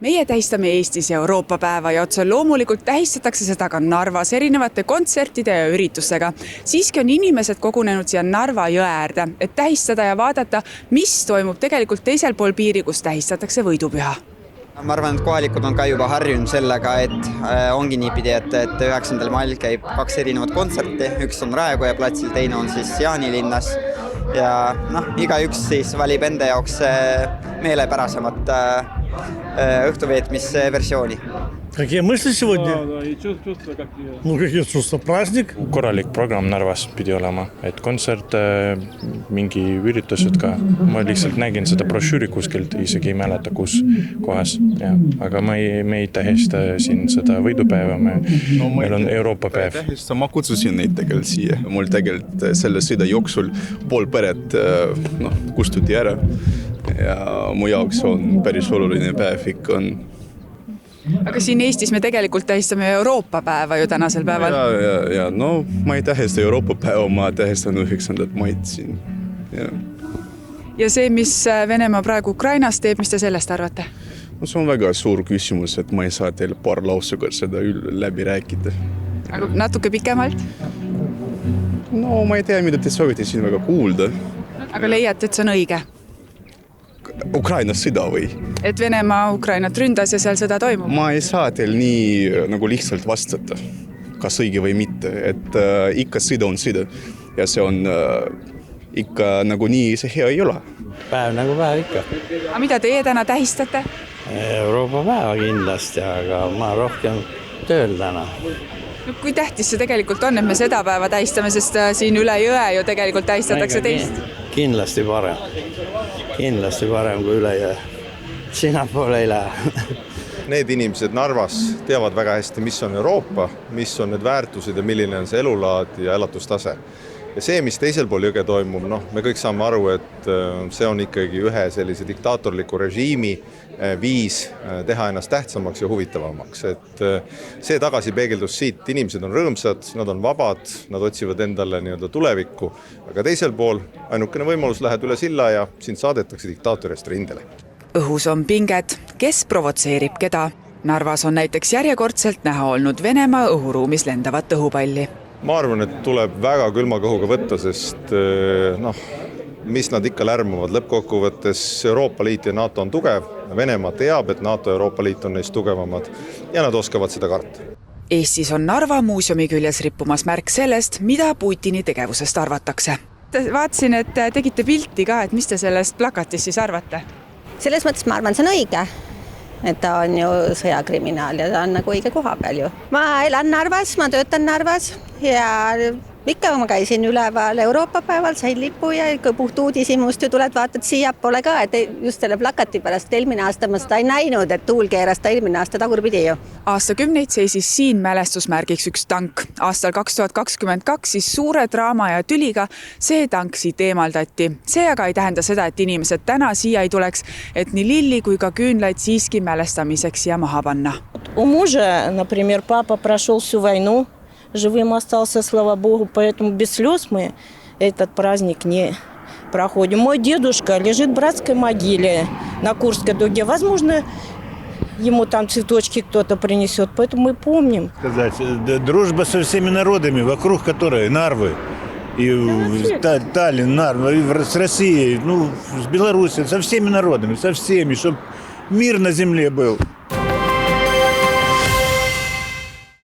Meie tähistame Eestis Euroopa päeva ja otse loomulikult tähistatakse seda ka Narvas erinevate kontsertide ja üritustega. Siiski on inimesed kogunenud siia Narva jõe äärde, et tähistada ja vaadata, mis toimub tegelikult teisel pool piiri, kus tähistatakse võidupüha. Ma arvan, et kohalikud on ka juba harjunud sellega, et ongi niipidi, et 9. mail käib 2 erinevat kontserti. Üks on Raekoja platsil, teine on siis Jaanilinnas. Ja igaüks siis valib enda jaoks meelepärasemat õhtuveetmisversiooni. Какие мысли сегодня? Да, и чувства какие? Какие чувства? Праздник? Korralik programm Narvas pidi olema, et kontsert, mingi üritused ka. Ma lihtsalt nägin seda brošüüri kuskilt, isegi ei mäleta kus kohas. Ja, aga me ei tähista siin seda võidupäeva, meil on Euroopa päev. Ma kutsusin neid tegelikult siia. Mul tegelikult selle sõida jooksul pool peret kustuti ära. Ja mu jaoks on päris oluline päev ikka on. Aga siin Eestis me tegelikult tähistame Euroopa päeva ju tänasel päeval. Ma ei tähista Euroopa päeva, ma tähistan 9. maid siin. Ja see, mis Venemaa praegu Ukrainas teeb, mis te sellest arvate? See on väga suur küsimus, et ma ei saa teile paar lausega seda läbi rääkida. Aga natuke pikemalt? Ma ei tea, mida te soovite siin väga kuulda. Aga leiate, et see on õige? Ukrainas sõda või? Et Venemaa Ukrainat ründas ja seal sõda toimub? Ma ei saa teil nii lihtsalt vastata, kas õige või mitte. Et ikka sõda on sõda ja see on ikka nii see hea ei ole. Päev nagu päev ikka. Aga mida teie täna tähistate? Euroopa päeva kindlasti, aga ma rohkem tööl täna. Kui tähtis see tegelikult on, et me seda päeva tähistame, sest siin üle jõe ju tegelikult tähistatakse teist? Kindlasti parem kui üle jõe. Sina poole ei lähe. Need inimesed Narvas teavad väga hästi, mis on Euroopa, mis on need väärtused ja milline on see elulaad ja elatustase. Ja see, mis teisel pool jõge toimub, me kõik saame aru, et see on ikkagi ühe sellise diktaatorliku režiimi viis teha ennast tähtsamaks ja huvitavamaks. Et see tagasi peegeldus siit, inimesed on rõõmsad, nad on vabad, nad otsivad endale tulevikku, aga teisel pool ainukene võimalus lähed üle silla ja sind saadetakse diktaatorist rindele. Õhus on pinged, kes provotseerib keda. Narvas on näiteks järjekordselt näha olnud Venemaa õhuruumis lendavat õhupalli. Ma arvan, et tuleb väga külma kõhuga võtta, sest mis nad ikka lärmavad lõppkokkuvõttes, Euroopa Liit ja NATO on tugev, Venemaa teab, et NATO ja Euroopa Liit on neist tugevamad ja nad oskavad seda karta. Eestis on Narva muuseumi küljes rippumas märk sellest, mida Putini tegevusest arvatakse. Vaatasin, et tegite pilti ka, et mis te sellest plakatist siis arvate? Selles mõttes ma arvan, see on õige. Et ta on ju sõjakriminaal ja ta on õige koha peal ju. Ma elan Narvas, ma töötan Narvas ja ikka ma käisin üleval Euroopa päeval, sain lipu ja puht uudishimust ju tuled vaatad siia pole ka, et just selle plakati pärast eelmine aasta ma seda ei näinud, et tuul keeras ta eelmine aasta tagurpidi ju. Aastakümneid seisis siin mälestusmärgiks üks tank. Aastal 2022 siis suure draama ja tüliga see tank siit eemaldati. See aga ei tähenda seda, et inimesed täna siia ei tuleks, et nii lilli kui ka küünlaid siiski mälestamiseks siia maha panna. У мужа, например, папа прошел всю войну, живым остался, слава Богу, поэтому без слез мы этот праздник не проходим. Мой дедушка лежит в братской могиле на Курской дуге. Возможно, ему там цветочки кто-то принесет, поэтому мы помним. Дружба со всеми народами, вокруг которой Нарвы, и Таллин, Нарва, и с Россией, с Белоруссией, со всеми народами, со всеми, чтобы мир на земле был.